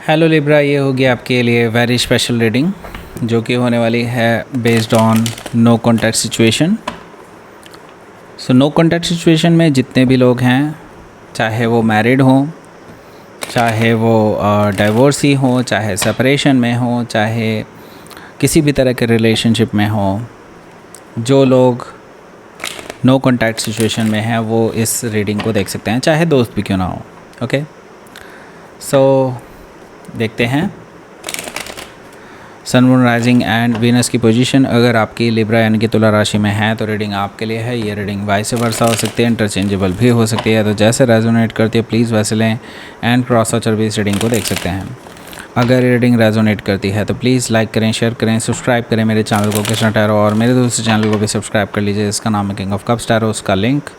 Hello Libra, ये होगी आपके लिए वेरी स्पेशल रीडिंग जो कि होने वाली है based on no contact situation. So no contact situation में जितने भी लोग हैं, चाहे वो मैरिड हों, चाहे वो डाइवोर्सी हों, चाहे सेपरेशन में हों, चाहे किसी भी तरह के रिलेशनशिप में हों, जो लोग नो कॉन्टैक्ट सिचुएशन में हैं वो इस रीडिंग को देख सकते हैं, चाहे दोस्त भी क्यों ना हो। ओके, सो देखते हैं सन, मून, राइजिंग एंड वीनस की पोजीशन अगर आपकी लिब्रा यानी कि तुला राशि में है तो रीडिंग आपके लिए है। ये रीडिंग वाइस वर्सा हो सकती है, इंटरचेंजेबल भी हो सकती है, तो जैसे रेजोनेट करती है प्लीज़ वैसे लें एंड क्रॉस वाचर भी इस रीडिंग को देख सकते हैं। अगर ये रीडिंग रेजोनेट करती है तो प्लीज़ लाइक करें, शेयर करें, सब्सक्राइब करें मेरे चैनल को कृष्णा टैरो, और मेरे दूसरे चैनल को भी सब्सक्राइब कर लीजिए, इसका नाम है किंग ऑफ कप्स टैरो। उसका लिंक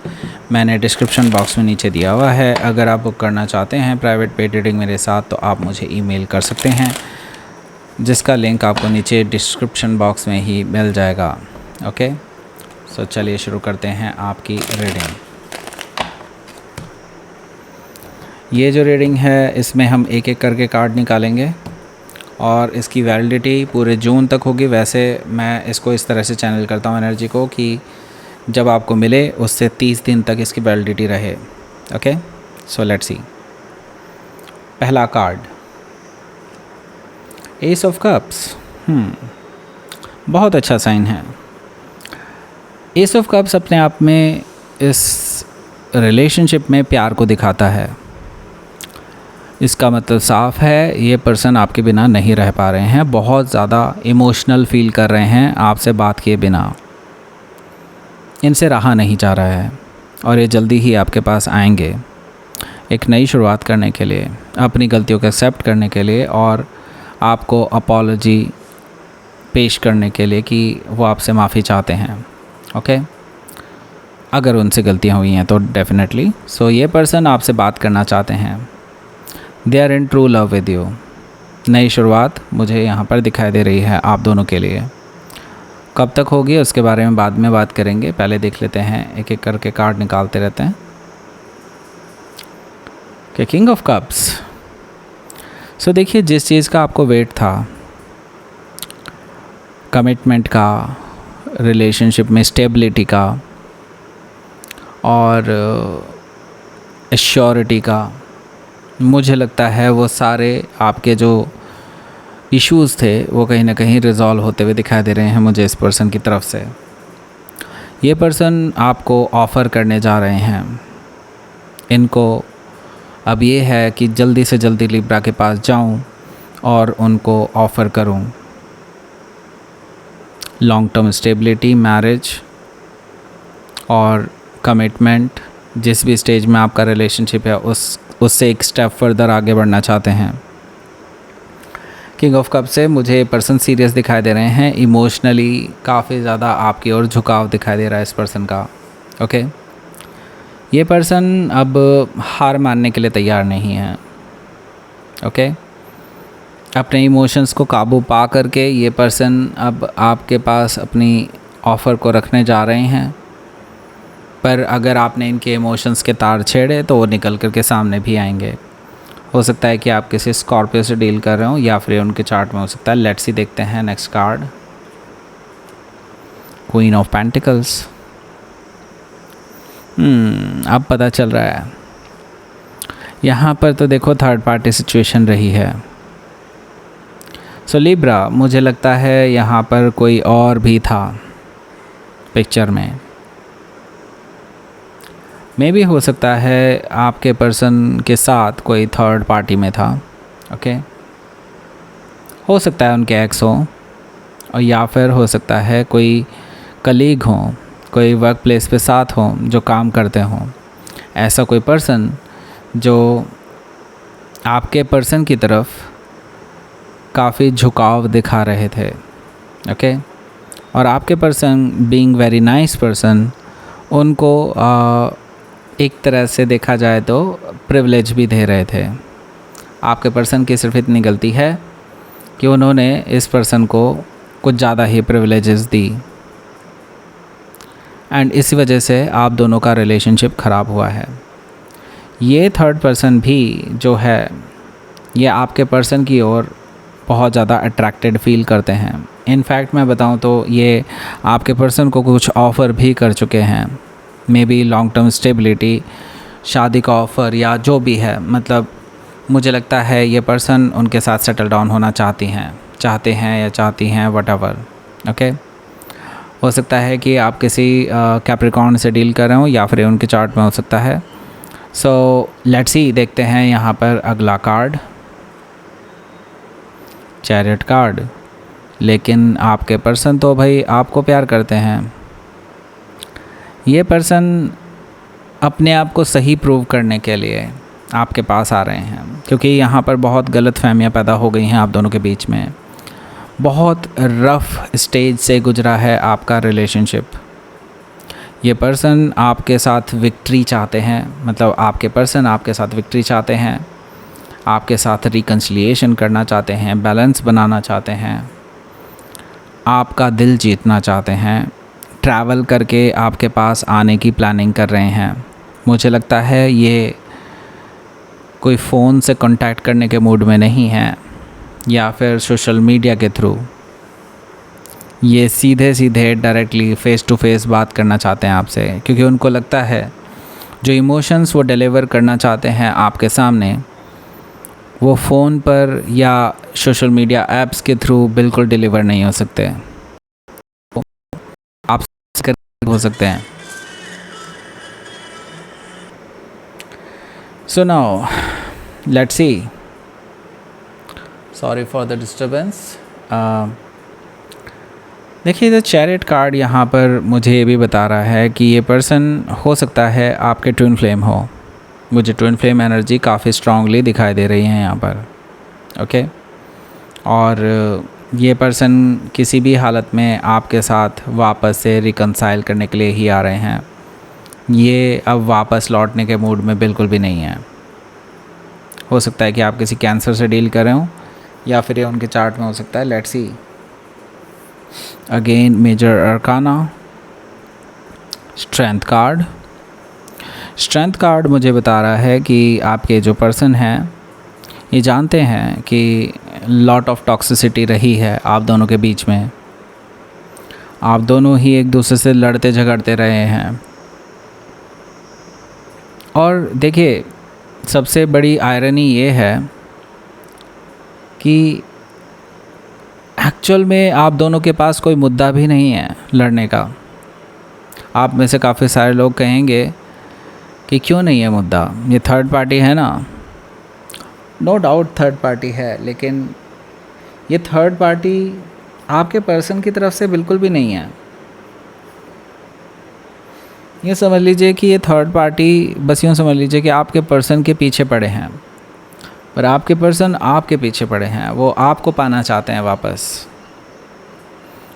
मैंने डिस्क्रिप्शन बॉक्स में नीचे दिया हुआ है। अगर आप बुक करना चाहते हैं प्राइवेट पेड रीडिंग मेरे साथ तो आप मुझे ईमेल कर सकते हैं, जिसका लिंक आपको नीचे डिस्क्रिप्शन बॉक्स में ही मिल जाएगा। ओके, सो चलिए शुरू करते हैं आपकी रीडिंग। ये जो रीडिंग है इसमें हम एक एक करके कार्ड निकालेंगे और इसकी वैलिडिटी पूरे जून तक होगी। वैसे मैं इसको इस तरह से चैनल करता हूँ एनर्जी को कि जब आपको मिले उससे 30 दिन तक इसकी वैलिडिटी रहे। Okay, so let's see. पहला कार्ड एस ऑफ कप्स। बहुत अच्छा साइन है। एस ऑफ कप्स अपने आप में इस रिलेशनशिप में प्यार को दिखाता है। इसका मतलब साफ है, ये पर्सन आपके बिना नहीं रह पा रहे हैं, बहुत ज़्यादा इमोशनल फील कर रहे हैं आपसे बात किए बिना, इनसे रहा नहीं जा रहा है और ये जल्दी ही आपके पास आएंगे एक नई शुरुआत करने के लिए, अपनी गलतियों को एक्सेप्ट करने के लिए और आपको अपॉलॉजी पेश करने के लिए कि वो आपसे माफ़ी चाहते हैं। ओके, अगर उनसे गलतियाँ हुई हैं तो डेफिनेटली। सो ये पर्सन आपसे बात करना चाहते हैं। They are in true love with you. नई शुरुआत मुझे यहाँ पर दिखाई दे रही है आप दोनों के लिए। कब तक होगी उसके बारे में बाद में बात करेंगे, पहले देख लेते हैं, एक एक करके कार्ड निकालते रहते हैं कि किंग ऑफ कप्स। सो देखिए, जिस चीज़ का आपको वेट था, कमिटमेंट का, रिलेशनशिप में स्टेबिलिटी का और एश्योरिटी का, मुझे लगता है वो सारे आपके जो इश्यूज़ थे वो कहीं ना कहीं रिजॉल्व होते हुए दिखाई दे रहे हैं मुझे इस पर्सन की तरफ से। ये पर्सन आपको ऑफ़र करने जा रहे हैं। इनको अब ये है कि जल्दी से जल्दी लिब्रा के पास जाऊं और उनको ऑफ़र करूं लॉन्ग टर्म स्टेबिलिटी, मैरिज और कमिटमेंट। जिस भी स्टेज में आपका रिलेशनशिप है उससे एक स्टेप फर्दर आगे बढ़ना चाहते हैं। किंग ऑफ कप से मुझे पर्सन सीरियस दिखाई दे रहे हैं, इमोशनली काफ़ी ज़्यादा आपकी ओर झुकाव दिखाई दे रहा है इस पर्सन का। ओके, ये पर्सन अब हार मानने के लिए तैयार नहीं है। ओके, अपने इमोशंस को काबू पा करके ये पर्सन अब आपके पास अपनी ऑफ़र को रखने जा रहे हैं, पर अगर आपने इनके इमोशंस के तार छेड़े तो वो निकल कर के सामने भी आएंगे। हो सकता है कि आप किसी स्कॉर्पियो से डील कर रहे हो या फिर उनके चार्ट में हो सकता है। लेट्स सी, देखते हैं next card, queen of pentacles. अब पता चल रहा है यहाँ पर तो देखो थर्ड पार्टी सिचुएशन रही है। सो लिब्रा, मुझे लगता है यहाँ पर कोई और भी था पिक्चर में। मे भी हो सकता है आपके पर्सन के साथ कोई थर्ड पार्टी में था। ओके, हो सकता है उनके एक्स हो और या फिर हो सकता है कोई कलीग हो, कोई वर्क प्लेस पे साथ हो जो काम करते हों। ऐसा कोई पर्सन जो आपके पर्सन की तरफ काफ़ी झुकाव दिखा रहे थे। ओके, और आपके person being very nice person उनको एक तरह से देखा जाए तो प्रिविलेज भी दे रहे थे। आपके पर्सन की सिर्फ इतनी गलती है कि उन्होंने इस पर्सन को कुछ ज़्यादा ही प्रिविलेजेस दी एंड इसी वजह से आप दोनों का रिलेशनशिप ख़राब हुआ है। ये थर्ड पर्सन भी जो है ये आपके पर्सन की ओर बहुत ज़्यादा अट्रैक्टेड फील करते हैं। इनफैक्ट मैं बताऊं तो ये आपके पर्सन को कुछ ऑफ़र भी कर चुके हैं, may be long term stability, शादी का ऑफ़र या जो भी है। मतलब मुझे लगता है ये पर्सन उनके साथ सेटल डाउन होना चाहते हैं या चाहती हैं, व्हाटएवर। ओके, हो सकता है कि आप किसी कैप्रिकॉर्न से डील कर रहे हो या फिर उनके चार्ट में हो सकता है। सो लेट्स सी, देखते हैं यहाँ पर अगला कार्ड, चैरियट कार्ड। लेकिन आपके पर्सन तो भाई आपको प्यार करते हैं। ये पर्सन अपने आप को सही प्रूव करने के लिए आपके पास आ रहे हैं, क्योंकि यहाँ पर बहुत गलत फहमियाँ पैदा हो गई हैं आप दोनों के बीच में। बहुत रफ़ स्टेज से गुजरा है आपका रिलेशनशिप। ये पर्सन आपके साथ विक्ट्री चाहते हैं, मतलब आपके पर्सन आपके साथ विक्ट्री चाहते हैं, आपके साथ रिकन्सिलिएशन करना चाहते हैं, बैलेंस बनाना चाहते हैं, आपका दिल जीतना चाहते हैं, ट्रैवल करके आपके पास आने की प्लानिंग कर रहे हैं। मुझे लगता है ये कोई फ़ोन से कांटेक्ट करने के मूड में नहीं है या फिर सोशल मीडिया के थ्रू। ये सीधे डायरेक्टली फ़ेस टू फेस बात करना चाहते हैं आपसे, क्योंकि उनको लगता है जो इमोशंस वो डिलीवर करना चाहते हैं आपके सामने, वो फ़ोन पर या सोशल मीडिया ऐप्स के थ्रू बिल्कुल डिलीवर नहीं हो सकते। आप हो सकते हैं। So now let's see, sorry for the disturbance. देखिए, द चैरियट कार्ड यहाँ पर मुझे ये भी बता रहा है कि ये पर्सन हो सकता है आपके ट्विन फ्लेम हो। मुझे ट्विन फ्लेम एनर्जी काफ़ी स्ट्रांगली दिखाई दे रही है यहाँ पर। ओके, और ये पर्सन किसी भी हालत में आपके साथ वापस से रिकंसाइल करने के लिए ही आ रहे हैं। ये अब वापस लौटने के मूड में बिल्कुल भी नहीं है। हो सकता है कि आप किसी कैंसर से डील कर रहे हो या फिर ये उनके चार्ट में हो सकता है। Let's see again, major arcana, strength card. Strength card मुझे बता रहा है कि आपके जो पर्सन हैं ये जानते हैं कि लॉट ऑफ टॉक्सिसिटी रही है आप दोनों के बीच में। आप दोनों ही एक दूसरे से लड़ते झगड़ते रहे हैं। और देखिए, सबसे बड़ी आयरनी ये है कि एक्चुअल में आप दोनों के पास कोई मुद्दा भी नहीं है लड़ने का। आप में से काफ़ी सारे लोग कहेंगे कि क्यों नहीं है मुद्दा, ये थर्ड पार्टी है ना। नो डाउट थर्ड पार्टी है, लेकिन ये थर्ड पार्टी आपके पर्सन की तरफ से बिल्कुल भी नहीं है। ये समझ लीजिए कि ये थर्ड पार्टी, बस यूँ समझ लीजिए कि आपके पर्सन के पीछे पड़े हैं, पर आपके पर्सन आपके पीछे पड़े हैं। वो आपको पाना चाहते हैं वापस,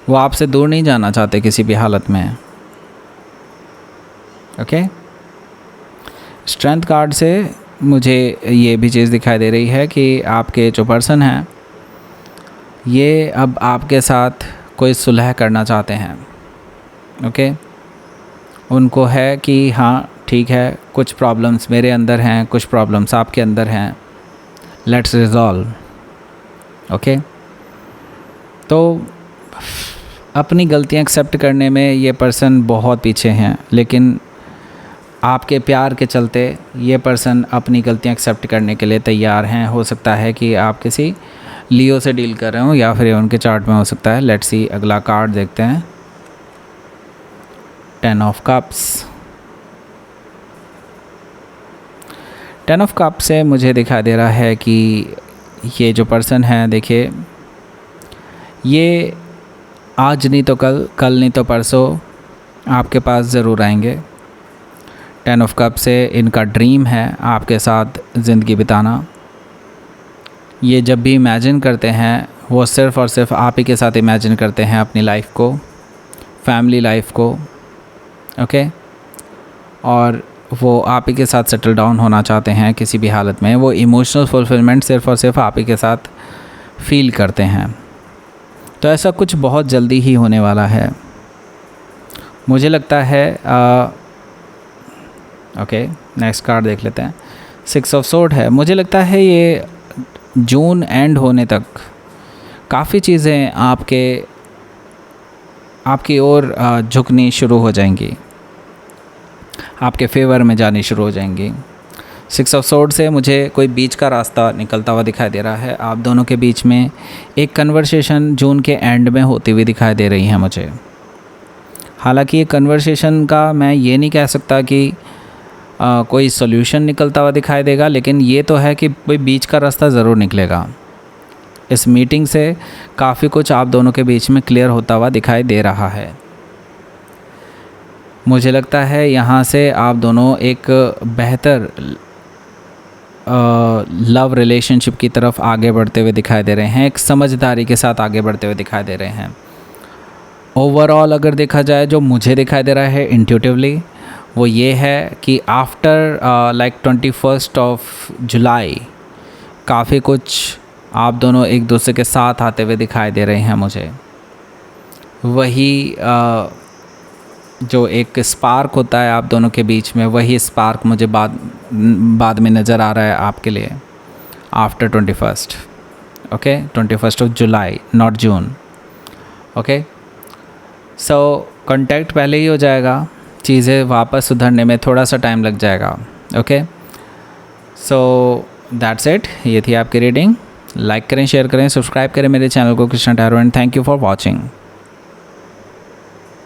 वो आपसे दूर नहीं जाना चाहते किसी भी हालत में। ओके, स्ट्रेंथ कार्ड से मुझे ये भी चीज़ दिखाई दे रही है कि आपके जो पर्सन हैं ये अब आपके साथ कोई सुलह करना चाहते हैं। ओके, उनको है कि हाँ ठीक है, कुछ प्रॉब्लम्स मेरे अंदर हैं, कुछ प्रॉब्लम्स आपके अंदर हैं, लेट्स रिजॉल्व। ओके, तो अपनी गलतियाँ एक्सेप्ट करने में ये पर्सन बहुत पीछे हैं, लेकिन आपके प्यार के चलते ये पर्सन अपनी गलतियाँ एक्सेप्ट करने के लिए तैयार हैं। हो सकता है कि आप किसी लियो से डील कर रहे हो या फिर उनके चार्ट में हो सकता है। लेट्स सी अगला कार्ड देखते हैं, 10 ऑफ कप्स। 10 ऑफ कप से मुझे दिखाई दे रहा है कि ये जो पर्सन है, देखिए, ये आज नहीं तो कल, कल नहीं तो परसों आपके पास ज़रूर आएंगे। 10 ऑफ कप से इनका ड्रीम है आपके साथ ज़िंदगी बिताना। ये जब भी इमेजिन करते हैं वो सिर्फ़ और सिर्फ आप ही के साथ इमेजिन करते हैं अपनी लाइफ को, फैमिली लाइफ को। ओके, और वो आप ही के साथ सेटल डाउन होना चाहते हैं किसी भी हालत में। वो इमोशनल फुलफिलमेंट सिर्फ़ और सिर्फ आप ही के साथ फील करते हैं। तो ऐसा कुछ बहुत जल्दी ही होने वाला है, मुझे लगता है। ओके, नेक्स्ट कार्ड देख लेते हैं। 6 ऑफ सोर्ड है। मुझे लगता है ये जून एंड होने तक काफ़ी चीज़ें आपकी ओर झुकनी शुरू हो जाएंगी, आपके फेवर में जानी शुरू हो जाएंगी। 6 ऑफ सोर्ड से मुझे कोई बीच का रास्ता निकलता हुआ दिखाई दे रहा है। आप दोनों के बीच में एक कन्वर्सेशन जून के एंड में होती हुई दिखाई दे रही है मुझे। हालांकि ये कन्वर्सेशन का मैं ये नहीं कह सकता कि कोई सॉल्यूशन निकलता हुआ दिखाई देगा, लेकिन ये तो है कि कोई बीच का रास्ता ज़रूर निकलेगा। इस मीटिंग से काफ़ी कुछ आप दोनों के बीच में क्लियर होता हुआ दिखाई दे रहा है। मुझे लगता है यहाँ से आप दोनों एक बेहतर लव रिलेशनशिप की तरफ आगे बढ़ते हुए दिखाई दे रहे हैं, एक समझदारी के साथ आगे बढ़ते हुए दिखाई दे रहे हैं। ओवरऑल अगर देखा जाए, जो मुझे दिखाई दे रहा है इंट्यूटिवली, वो ये है कि आफ्टर लाइक 21 ऑफ जुलाई काफ़ी कुछ आप दोनों एक दूसरे के साथ आते हुए दिखाई दे रहे हैं मुझे। वही जो एक स्पार्क होता है आप दोनों के बीच में, वही स्पार्क मुझे बाद में नज़र आ रहा है आपके लिए after 21st, okay, 21st of July, not June, okay. So contact पहले ही हो जाएगा, चीज़ें वापस सुधरने में थोड़ा सा टाइम लग जाएगा, ओके। सो दैट्स इट, ये थी आपकी रीडिंग। लाइक करें, शेयर करें, सब्सक्राइब करें मेरे चैनल को Krishna tarot, and thank you for watching.